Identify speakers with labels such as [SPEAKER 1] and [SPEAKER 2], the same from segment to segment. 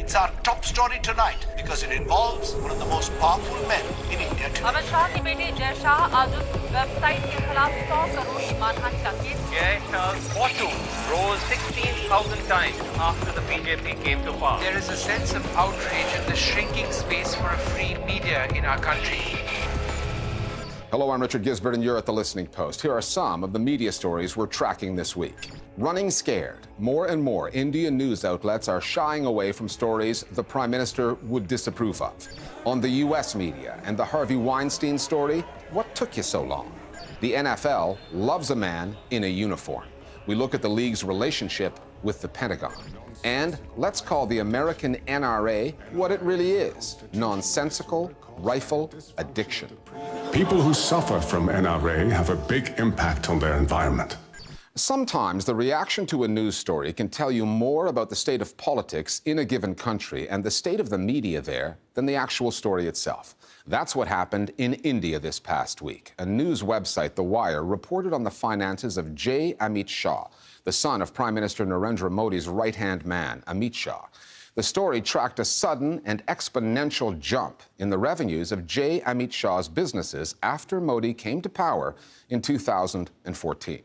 [SPEAKER 1] It's our top story tonight because it involves one of the most powerful men in India today.
[SPEAKER 2] Amit Shah की बेटी जय शाह आज उस website के खिलाफ 100 करोड़ की मानहानि का case.
[SPEAKER 3] Jay Shah's fortune rose 16,000 times after the BJP came to power.
[SPEAKER 4] There is a sense of outrage at the shrinking space for a free media in our country.
[SPEAKER 5] Hello, I'm Richard Gisbert, and you're at The Listening Post. Here are some of the media stories we're tracking this week. Running scared. More and more Indian news outlets are shying away from stories the Prime Minister would disapprove of. On the U.S. media and the Harvey Weinstein story, what took you so long? The NFL loves a man in a uniform. We look at the league's relationship with the Pentagon. And let's call the American NRA what it really is: nonsensical rifle addiction.
[SPEAKER 6] People who suffer from NRA have a big impact on their environment.
[SPEAKER 5] Sometimes the reaction to a news story can tell you more about the state of politics in a given country and the state of the media there than the actual story itself. That's what happened in India this past week. A news website, The Wire, reported on the finances of Jay Amit Shah, the son of Prime Minister Narendra Modi's right-hand man, Amit Shah. The story tracked a sudden and exponential jump in the revenues of Jay Amit Shah's businesses after Modi came to power in 2014.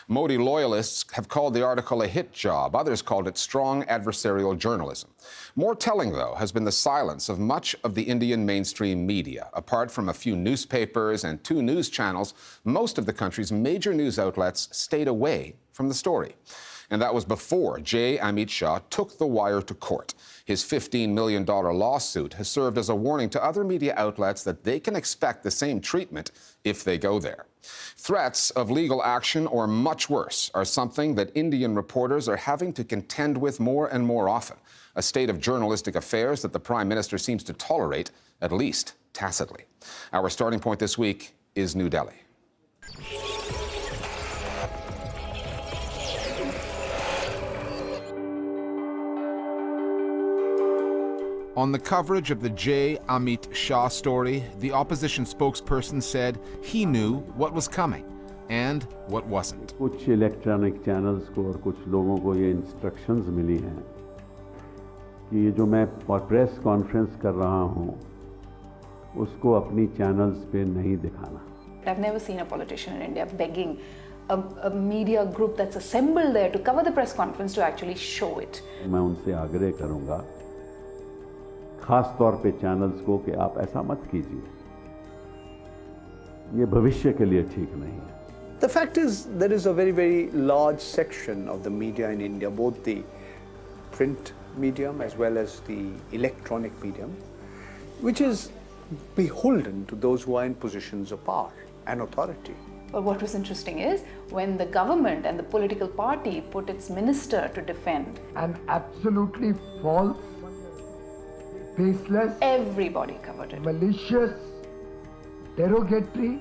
[SPEAKER 5] Modi loyalists have called the article a hit job. Others called it strong adversarial journalism. More telling, though, has been the silence of much of the Indian mainstream media. Apart from a few newspapers and 2 news channels, most of the country's major news outlets stayed away from the story. And that was before Jay Amit Shah took The Wire to court. His $15 million lawsuit has served as a warning to other media outlets that they can expect the same treatment if they go there. Threats of legal action or much worse are something that Indian reporters are having to contend with more and more often, a state of journalistic affairs that the Prime Minister seems to tolerate, at least tacitly. Our starting point this week is New Delhi. On the coverage of the Jay Amit Shah story, the opposition spokesperson said he knew what was coming and what wasn't.
[SPEAKER 7] कुछ electronic channels को और कुछ लोगों को ये instructions मिली हैं कि ये जो मैं प्रेस कॉन्फ्रेंस कर रहा हूँ उसको अपनी चैनल्स पे नहीं दिखाना.
[SPEAKER 8] I've never seen a politician in India begging a media group that's assembled there to cover the press conference to actually show it.
[SPEAKER 7] मैं उनसे आग्रह करूँगा खास तौर पे चैनल्स को कि आप ऐसा मत कीजिए. ये भविष्य के लिए ठीक नहीं है.
[SPEAKER 1] The fact is, there is a very, very large section of the media in India, both the print medium as well as the electronic medium, which is beholden to those who are in positions of power and authority.
[SPEAKER 8] But what was interesting is when the government and the political party put its minister to defend
[SPEAKER 9] an absolutely false, baseless,
[SPEAKER 8] everybody covered it,
[SPEAKER 9] malicious, derogatory,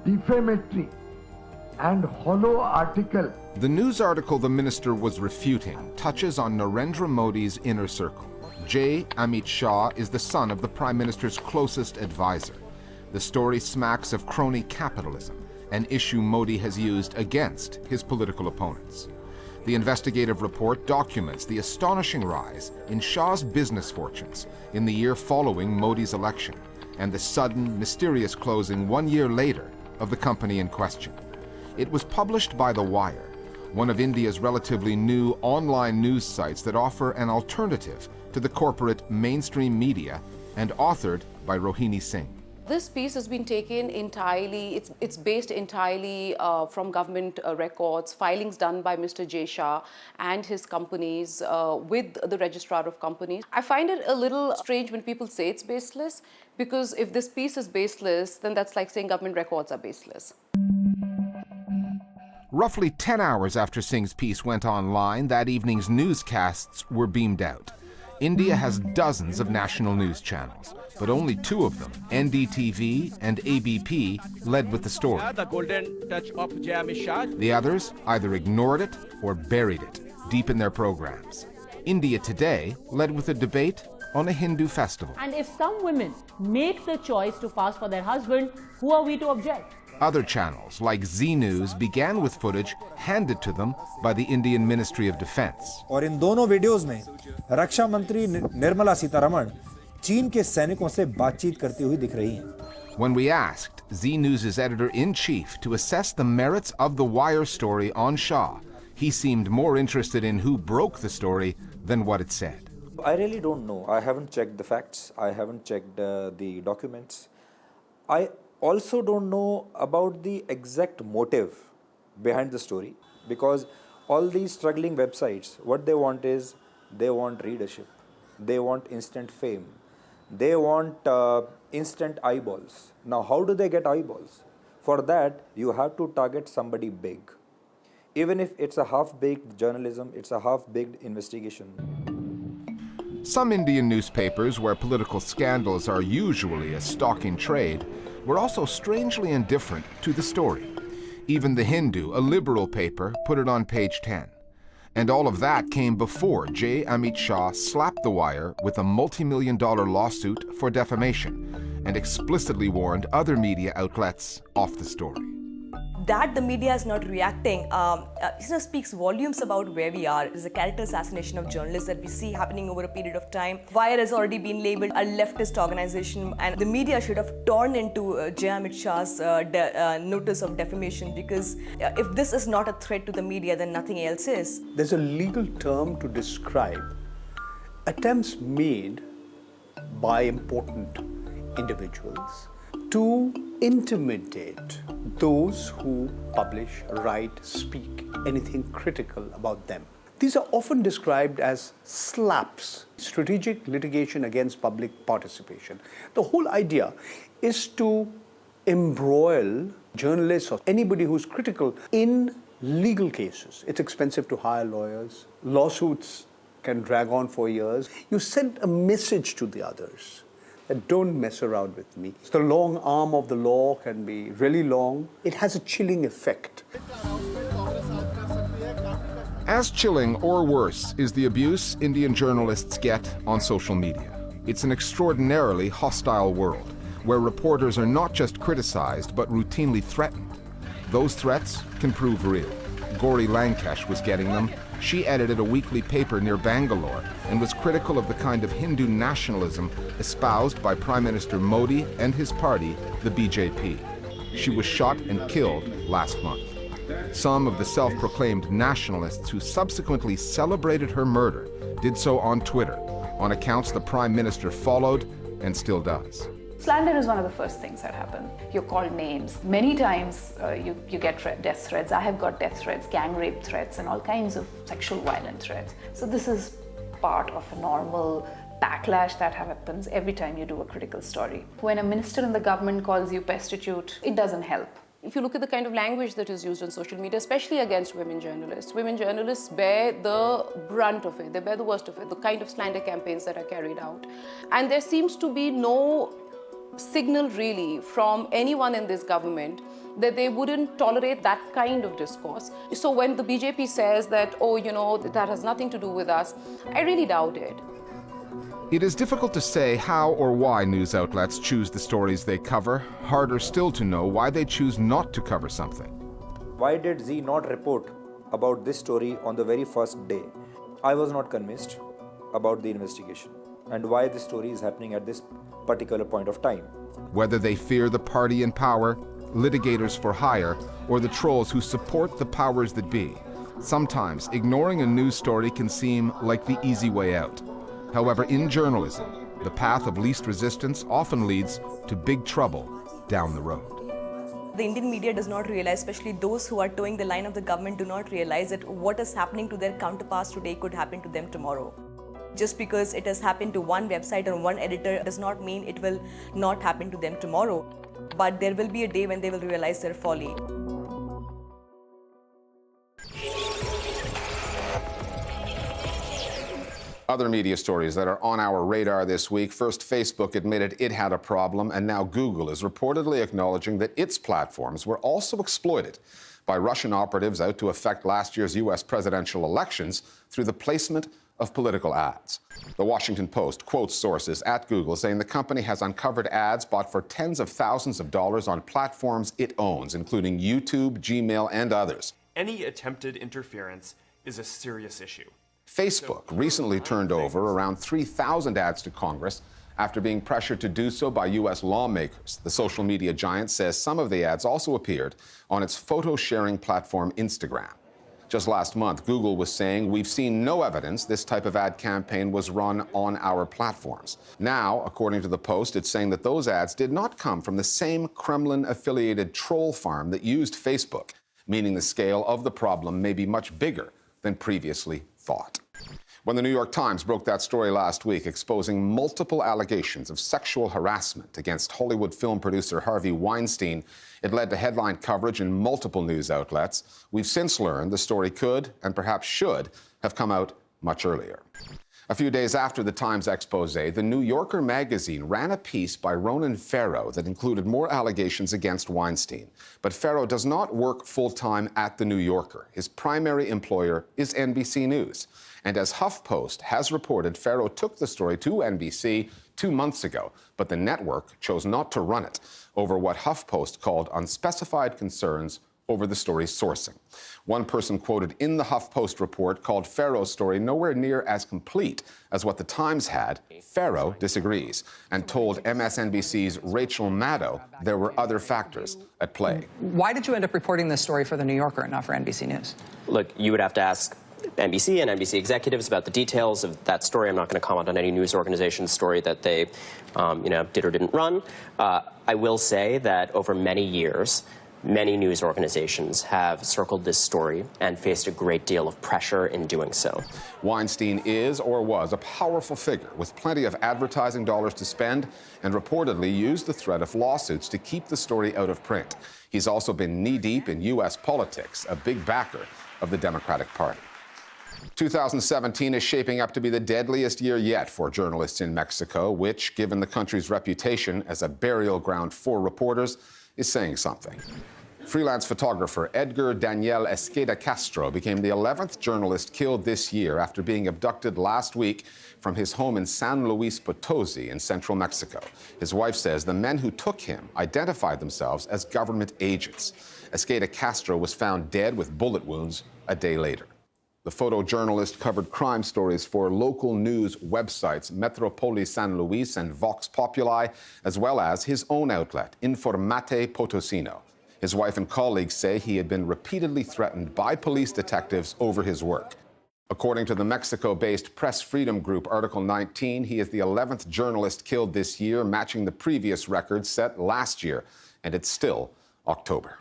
[SPEAKER 9] defamatory, and hollow article.
[SPEAKER 5] The news article the minister was refuting touches on Narendra Modi's inner circle. Jay Amit Shah is the son of the Prime Minister's closest advisor. The story smacks of crony capitalism, an issue Modi has used against his political opponents. The investigative report documents the astonishing rise in Shah's business fortunes in the year following Modi's election and the sudden, mysterious closing 1 year later of the company in question. It was published by The Wire, one of India's relatively new online news sites that offer an alternative to the corporate mainstream media, and authored by Rohini Singh.
[SPEAKER 10] This piece has been taken entirely, it's based entirely from government records, filings done by Mr. Jay Shah and his companies with the Registrar of Companies. I find it a little strange when people say it's baseless, because if this piece is baseless, then that's like saying government records are baseless.
[SPEAKER 5] Roughly 10 hours after Singh's piece went online, that evening's newscasts were beamed out. India has dozens of national news channels, but only 2 of them, NDTV and ABP, led with the story.
[SPEAKER 3] The golden touch of Jay Amit Shah.
[SPEAKER 5] The others either ignored it or buried it deep in their programs. India Today led with a debate on a Hindu festival.
[SPEAKER 11] And if some women make the choice to fast for their husband, who are we to object?
[SPEAKER 5] Other channels, like Z News, began with footage handed to them by the Indian Ministry of Defense.
[SPEAKER 12] और इन दोनों videos में रक्षा मंत्री निर्मला सीतारमण चीन के सैनिकों से बातचीत करती हुई दिख रही हैं।
[SPEAKER 5] When we asked Z News' editor-in-chief to assess the merits of the Wire story on Shah, he seemed more interested in who broke the story than what it said.
[SPEAKER 13] I really don't know. I haven't checked the facts. I haven't checked the documents. I also don't know about the exact motive behind the story, because all these struggling websites, what they want is, they want readership. They want instant fame. They want instant eyeballs. Now, how do they get eyeballs? For that, you have to target somebody big. Even if it's a half-baked journalism, it's a half-baked investigation.
[SPEAKER 5] Some Indian newspapers, where political scandals are usually a stock in trade, were also strangely indifferent to the story. Even The Hindu, a liberal paper, put it on page 10. And all of that came before Jay Amit Shah slapped the Wire with a multi-million-dollar lawsuit for defamation and explicitly warned other media outlets off the story.
[SPEAKER 14] That the media is not reacting speaks volumes about where we are. It is a character assassination of journalists that we see happening over a period of time. Wire has already been labeled a leftist organization, and the media should have torn into Jay Amit Shah's notice of defamation, because if this is not a threat to the media, then nothing else is.
[SPEAKER 1] There's a legal term to describe attempts made by important individuals to intimidate those who publish, write, speak anything critical about them. These are often described as slaps, strategic litigation against public participation. The whole idea is to embroil journalists or anybody who's critical in legal cases. It's expensive to hire lawyers. Lawsuits can drag on for years. You send a message to the others that don't mess around with me. The long arm of the law can be really long. It has a chilling effect.
[SPEAKER 5] As chilling or worse is the abuse Indian journalists get on social media. It's an extraordinarily hostile world where reporters are not just criticized but routinely threatened. Those threats can prove real. Gauri Lankesh was getting them. She edited a weekly paper near Bangalore and was critical of the kind of Hindu nationalism espoused by Prime Minister Modi and his party, the BJP. She was shot and killed last month. Some of the self-proclaimed nationalists who subsequently celebrated her murder did so on Twitter, on accounts the Prime Minister followed and still does.
[SPEAKER 8] Slander is one of the first things that happen. You're called names. Many times you get death threats. I have got death threats, gang rape threats, and all kinds of sexual violent threats. So this is part of a normal backlash that happens every time you do a critical story. When a minister in the government calls you prostitute, it doesn't help.
[SPEAKER 10] If you look at the kind of language that is used on social media, especially against women journalists bear the brunt of it, they bear the worst of it, the kind of slander campaigns that are carried out. And there seems to be no signal really from anyone in this government that they wouldn't tolerate that kind of discourse. So when the BJP says that, oh, that has nothing to do with us, I really doubt it.
[SPEAKER 5] It is difficult to say how or why news outlets choose the stories they cover. Harder still to know why they choose not to cover something.
[SPEAKER 13] Why did Z not report about this story on the very first day? I was not convinced about the investigation and why this story is happening at this particular point of time.
[SPEAKER 5] Whether they fear the party in power, litigators for hire, or the trolls who support the powers that be, sometimes ignoring a news story can seem like the easy way out. However, in journalism, the path of least resistance often leads to big trouble down the road.
[SPEAKER 14] The Indian media does not realize, especially those who are towing the line of the government, do not realize that what is happening to their counterparts today could happen to them tomorrow. Just because it has happened to one website or one editor does not mean it will not happen to them tomorrow. But there will be a day when they will realize their folly.
[SPEAKER 5] Other media stories that are on our radar this week. First, Facebook admitted it had a problem, and now Google is reportedly acknowledging that its platforms were also exploited by Russian operatives out to affect last year's U.S. presidential elections through the placement of political ads. The Washington Post quotes sources at Google saying the company has uncovered ads bought for tens of thousands of dollars on platforms it owns, including YouTube, Gmail, and others.
[SPEAKER 15] Any attempted interference is a serious issue.
[SPEAKER 5] Facebook recently turned over around 3,000 ads to Congress after being pressured to do so by U.S. lawmakers. The social media giant says some of the ads also appeared on its photo-sharing platform Instagram. Just last month, Google was saying, we've seen no evidence this type of ad campaign was run on our platforms. Now, according to the Post, it's saying that those ads did not come from the same Kremlin-affiliated troll farm that used Facebook, meaning the scale of the problem may be much bigger than previously thought. When the New York Times broke that story last week, exposing multiple allegations of sexual harassment against Hollywood film producer Harvey Weinstein, it led to headline coverage in multiple news outlets. We've since learned the story could, and perhaps should, have come out much earlier. A few days after the Times expose, the New Yorker magazine ran a piece by Ronan Farrow that included more allegations against Weinstein. But Farrow does not work full-time at the New Yorker. His primary employer is NBC News. And as HuffPost has reported, Farrow took the story to NBC 2 months ago, but the network chose not to run it over what HuffPost called unspecified concerns over the story's sourcing. One person quoted in the HuffPost report called Farrow's story nowhere near as complete as what the Times had. Farrow disagrees and told MSNBC's Rachel Maddow there were other factors at play.
[SPEAKER 15] Why did you end up reporting this story for The New Yorker and not for NBC News?
[SPEAKER 16] Look, you would have to ask NBC and NBC executives about the details of that story. I'm not going to comment on any news organization's story that they, did or didn't run. I will say that over many years, many news organizations have circled this story and faced a great deal of pressure in doing so.
[SPEAKER 5] Weinstein is or was a powerful figure with plenty of advertising dollars to spend and reportedly used the threat of lawsuits to keep the story out of print. He's also been knee-deep in U.S. politics, a big backer of the Democratic Party. 2017 is shaping up to be the deadliest year yet for journalists in Mexico, which, given the country's reputation as a burial ground for reporters, is saying something. Freelance photographer Edgar Daniel Esqueda Castro became the 11th journalist killed this year after being abducted last week from his home in San Luis Potosi in central Mexico. His wife says the men who took him identified themselves as government agents. Esqueda Castro was found dead with bullet wounds a day later. The photojournalist covered crime stories for local news websites Metrópoli San Luis and Vox Populi, as well as his own outlet, Informate Potosino. His wife and colleagues say he had been repeatedly threatened by police detectives over his work. According to the Mexico-based press freedom group Article 19, he is the 11th journalist killed this year, matching the previous record set last year, and it's still October.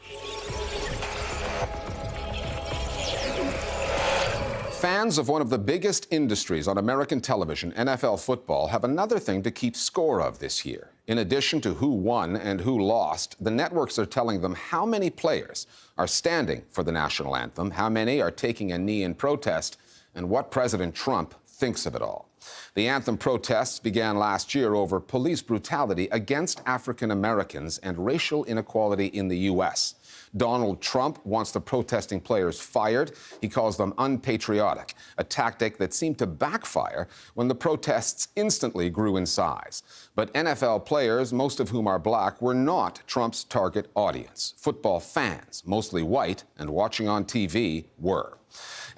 [SPEAKER 5] Fans of one of the biggest industries on American television, NFL football, have another thing to keep score of this year. In addition to who won and who lost, the networks are telling them how many players are standing for the national anthem, how many are taking a knee in protest, and what President Trump thinks of it all. The anthem protests began last year over police brutality against African Americans and racial inequality in the U.S. Donald Trump wants the protesting players fired. He calls them unpatriotic, a tactic that seemed to backfire when the protests instantly grew in size. But NFL players, most of whom are black, were not Trump's target audience. Football fans, mostly white and watching on TV, were.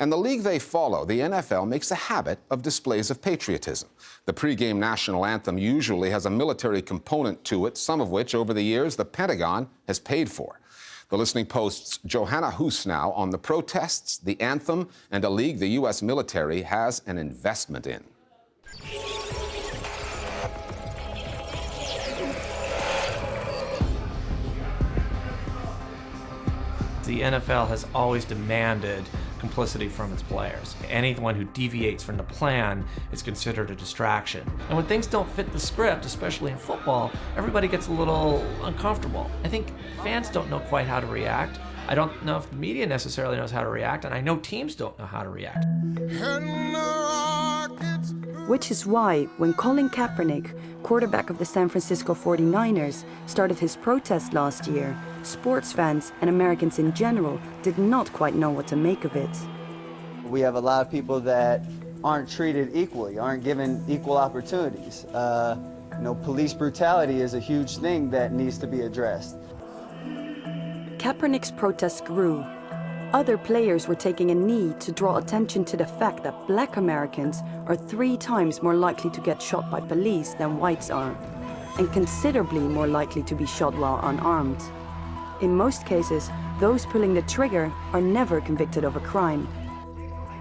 [SPEAKER 5] And the league they follow, the NFL, makes a habit of displays of patriotism. The pregame national anthem usually has a military component to it, some of which, over the years, the Pentagon has paid for. The Listening Post's Johanna Husnow on the protests, the anthem, and a league the U.S. military has an investment in.
[SPEAKER 17] The NFL has always demanded complicity from its players. Anyone who deviates from the plan is considered a distraction. And when things don't fit the script, especially in football, everybody gets a little uncomfortable. I think fans don't know quite how to react. I don't know if the media necessarily knows how to react, and I know teams don't know how to react.
[SPEAKER 18] Which is why, when Colin Kaepernick, quarterback of the San Francisco 49ers, started his protest last year, sports fans and Americans in general did not quite know what to make of it.
[SPEAKER 19] We have a lot of people that aren't treated equally, aren't given equal opportunities. Police brutality is a huge thing that needs to be addressed.
[SPEAKER 18] Kaepernick's protest grew. Other players were taking a knee to draw attention to the fact that black Americans are 3 times more likely to get shot by police than whites are, and considerably more likely to be shot while unarmed. In most cases, those pulling the trigger are never convicted of a crime.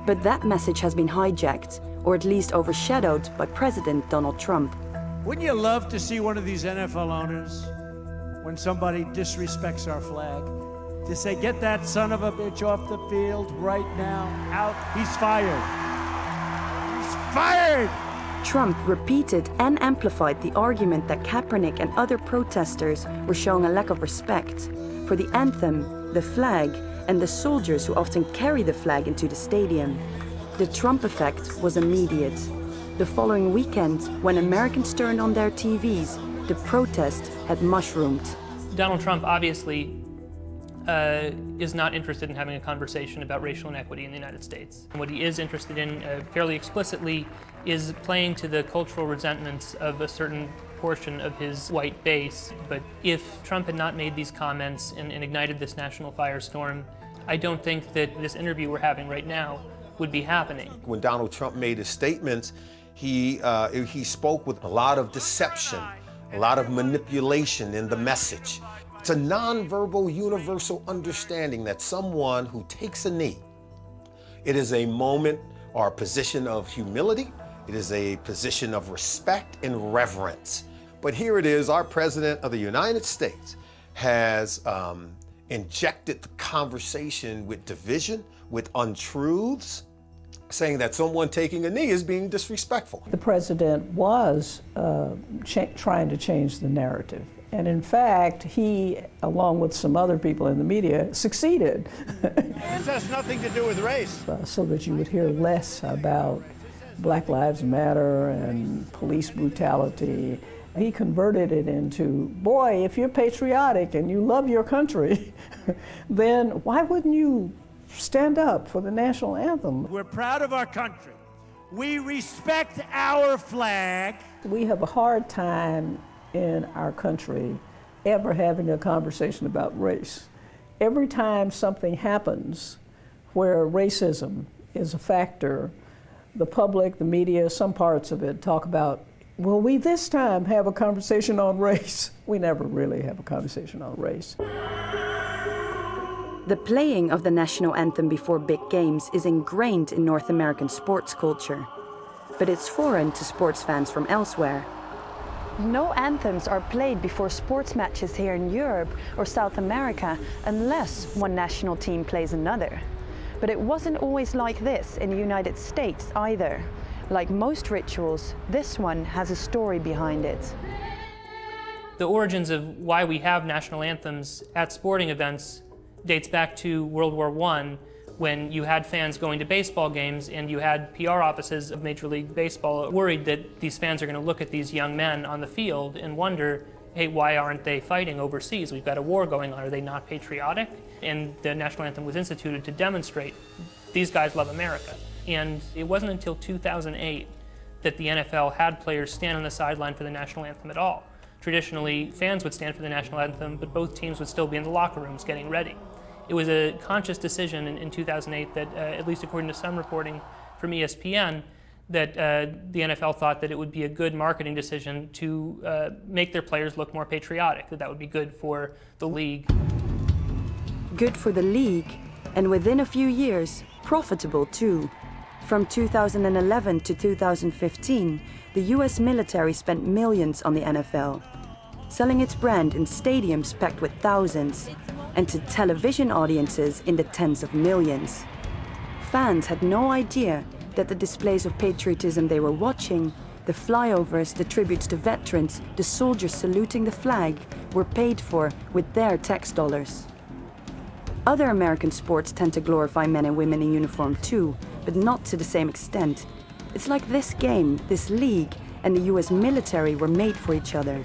[SPEAKER 18] But that message has been hijacked, or at least overshadowed, by President Donald Trump.
[SPEAKER 20] Wouldn't you love to see one of these NFL owners, when somebody disrespects our flag, to say, get that son of a bitch off the field right now, out, he's fired. He's fired!
[SPEAKER 18] Trump repeated and amplified the argument that Kaepernick and other protesters were showing a lack of respect for the anthem, the flag, and the soldiers who often carry the flag into the stadium. The Trump effect was immediate. The following weekend, when Americans turned on their TVs, the protest had mushroomed.
[SPEAKER 21] Donald Trump obviously is not interested in having a conversation about racial inequity in the United States. And what he is interested in, fairly explicitly, is playing to the cultural resentments of a certain portion of his white base. But if Trump had not made these comments and ignited this national firestorm, I don't think that this interview we're having right now would be happening.
[SPEAKER 22] When Donald Trump made his statements, he spoke with a lot of deception, a lot of manipulation in the message. It's a nonverbal universal understanding that someone who takes a knee, it is a moment or a position of humility, it is a position of respect and reverence. But here it is, our President of the United States has injected the conversation with division, with untruths, saying that someone taking a knee is being disrespectful.
[SPEAKER 23] The president was trying to change the narrative. And in fact, he, along with some other people in the media, succeeded.
[SPEAKER 20] This has nothing to do with race.
[SPEAKER 23] So that you would hear less about Black Lives Matter and police brutality. He converted it into, boy, if you're patriotic and you love your country, then why wouldn't you stand up for the national anthem?
[SPEAKER 20] We're proud of our country. We respect our flag.
[SPEAKER 23] We have a hard time in our country ever having a conversation about race. Every time something happens where racism is a factor, the public, the media, some parts of it talk about, will we this time have a conversation on race? We never really have a conversation on race.
[SPEAKER 18] The playing of the national anthem before big games is ingrained in North American sports culture, but it's foreign to sports fans from elsewhere. No anthems are played before sports matches here in Europe or South America unless one national team plays another. But it wasn't always like this in the United States either. Like most rituals, this one has a story behind it.
[SPEAKER 21] The origins of why we have national anthems at sporting events dates back to World War I, when you had fans going to baseball games and you had PR offices of Major League Baseball worried that these fans are going to look at these young men on the field and wonder, hey, why aren't they fighting overseas? We've got a war going on. Are they not patriotic? And the national anthem was instituted to demonstrate these guys love America. And it wasn't until 2008 that the NFL had players stand on the sideline for the national anthem at all. Traditionally, fans would stand for the national anthem, but both teams would still be in the locker rooms getting ready. It was a conscious decision in 2008 that, at least according to some reporting from ESPN, that the NFL thought that it would be a good marketing decision to make their players look more patriotic, that would be good for the league.
[SPEAKER 18] Good for the league, and within a few years, profitable too. From 2011 to 2015, the US military spent millions on the NFL, selling its brand in stadiums packed with thousands, and to television audiences in the tens of millions. Fans had no idea that the displays of patriotism they were watching, the flyovers, the tributes to veterans, the soldiers saluting the flag, were paid for with their tax dollars. Other American sports tend to glorify men and women in uniform too, but not to the same extent. It's like this game, this league, and the US military were made for each other.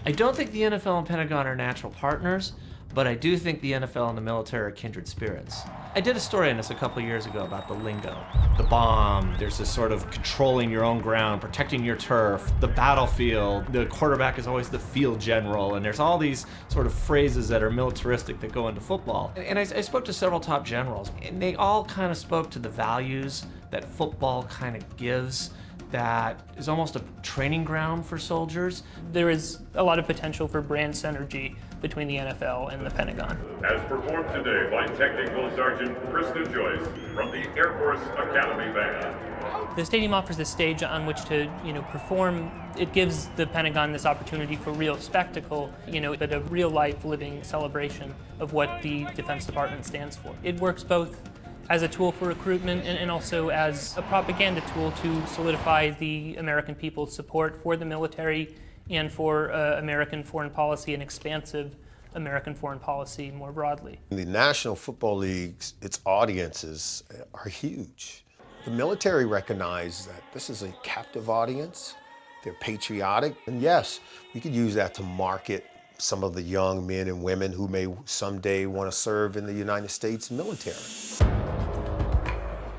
[SPEAKER 17] I don't think the NFL and Pentagon are natural partners, but I do think the NFL and the military are kindred spirits. I did a story on this a couple of years ago about the lingo. The bomb, there's this sort of controlling your own ground, protecting your turf, the battlefield, the quarterback is always the field general, and there's all these sort of phrases that are militaristic that go into football. And I spoke to several top generals, and they all kind of spoke to the values that football kind of gives that is almost a training ground for soldiers.
[SPEAKER 21] There is a lot of potential for brand synergy between the NFL and the Pentagon.
[SPEAKER 2] As performed today by Technical Sergeant Krista Joyce from the Air Force Academy Band.
[SPEAKER 21] The stadium offers a stage on which to, perform. It gives the Pentagon this opportunity for real spectacle, but a real-life living celebration of what the Defense Department stands for. It works both as a tool for recruitment and also as a propaganda tool to solidify the American people's support for the military and for American foreign policy and expansive American foreign policy more broadly.
[SPEAKER 22] In the National Football Leagues, its audiences are huge. The military recognize that this is a captive audience. They're patriotic. And yes, we could use that to market some of the young men and women who may someday want to serve in the United States military.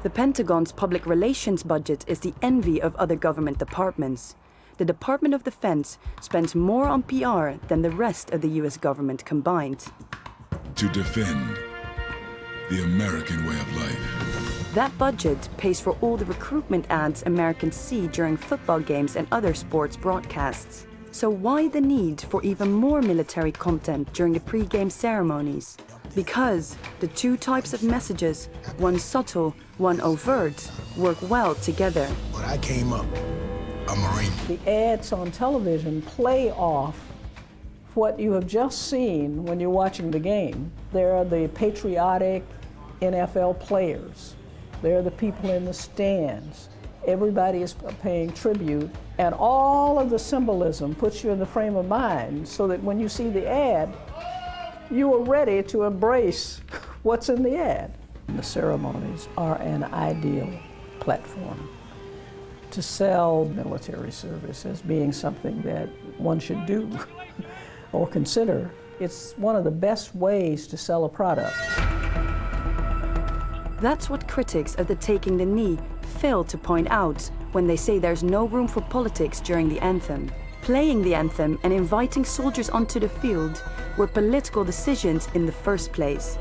[SPEAKER 18] The Pentagon's public relations budget is the envy of other government departments. The Department of Defense spends more on PR than the rest of the US government combined.
[SPEAKER 4] To defend the American way of life.
[SPEAKER 18] That budget pays for all the recruitment ads Americans see during football games and other sports broadcasts. So why the need for even more military content during the pre-game ceremonies? Because the two types of messages, one subtle, one overt, work well together.
[SPEAKER 4] But I came up a Marine.
[SPEAKER 23] The ads on television play off what you have just seen when you're watching the game. There are the patriotic NFL players. There are the people in the stands. Everybody is paying tribute, and all of the symbolism puts you in the frame of mind so that when you see the ad, you are ready to embrace what's in the ad. The ceremonies are an ideal platform to sell military service as being something that one should do or consider. It's one of the best ways to sell a product.
[SPEAKER 18] That's what critics of the Taking the Knee fail to point out when they say there's no room for politics during the anthem. Playing the anthem and inviting soldiers onto the field were political decisions in the first place.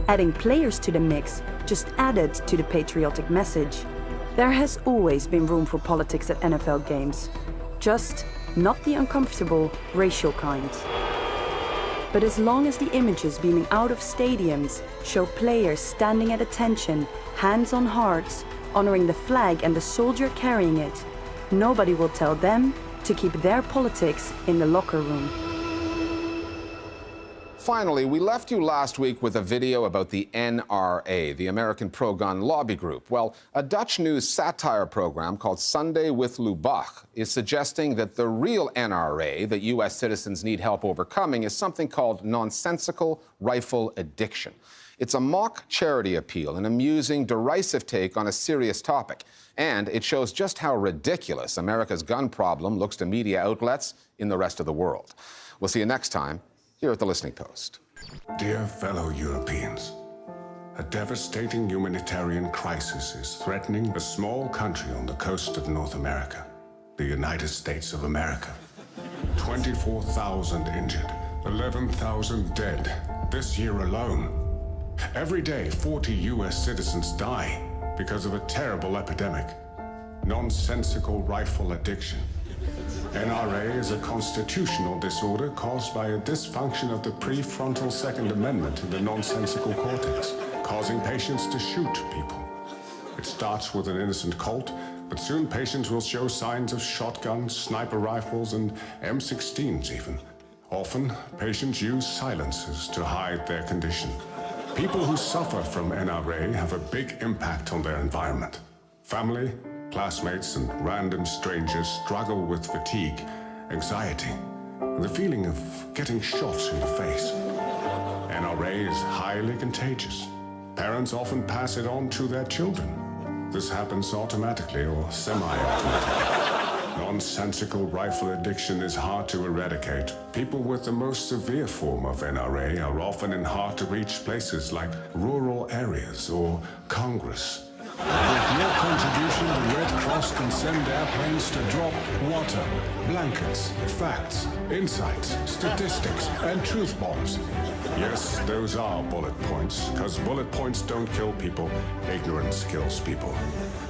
[SPEAKER 18] Adding players to the mix just added to the patriotic message. There has always been room for politics at NFL games, just not the uncomfortable racial kind. But as long as the images beaming out of stadiums show players standing at attention, hands on hearts, honoring the flag and the soldier carrying it, nobody will tell them to keep their politics in the locker room.
[SPEAKER 5] Finally, we left you last week with a video about the NRA, the American pro-gun lobby group. Well, a Dutch news satire program called Sunday with Lubach is suggesting that the real NRA that U.S. citizens need help overcoming is something called nonsensical rifle addiction. It's a mock charity appeal, an amusing, derisive take on a serious topic. And it shows just how ridiculous America's gun problem looks to media outlets in the rest of the world. We'll see you next time here at the Listening Post.
[SPEAKER 4] Dear fellow Europeans, a devastating humanitarian crisis is threatening a small country on the coast of North America, the United States of America. 24,000 injured, 11,000 dead this year alone. Every day, 40 U.S. citizens die because of a terrible epidemic, nonsensical rifle addiction. NRA is a constitutional disorder caused by a dysfunction of the prefrontal Second Amendment in the nonsensical cortex, causing patients to shoot people. It starts with an innocent colt, but soon patients will show signs of shotguns, sniper rifles, and M16s even. Often, patients use silencers to hide their condition. People who suffer from NRA have a big impact on their environment. Family, classmates, and random strangers struggle with fatigue, anxiety, and the feeling of getting shot in the face. NRA is highly contagious. Parents often pass it on to their children. This happens automatically or semi-automatically. Nonsensical rifle addiction is hard to eradicate. People with the most severe form of NRA are often in hard-to-reach places like rural areas or Congress. With your contribution, the Red Cross can send airplanes to drop water, blankets, facts, insights, statistics, and truth bombs. Yes, those are bullet points, because bullet points don't kill people, ignorance kills people.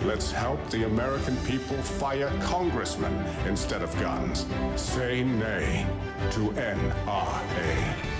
[SPEAKER 4] Let's help the American people fire congressmen instead of guns. Say nay to NRA.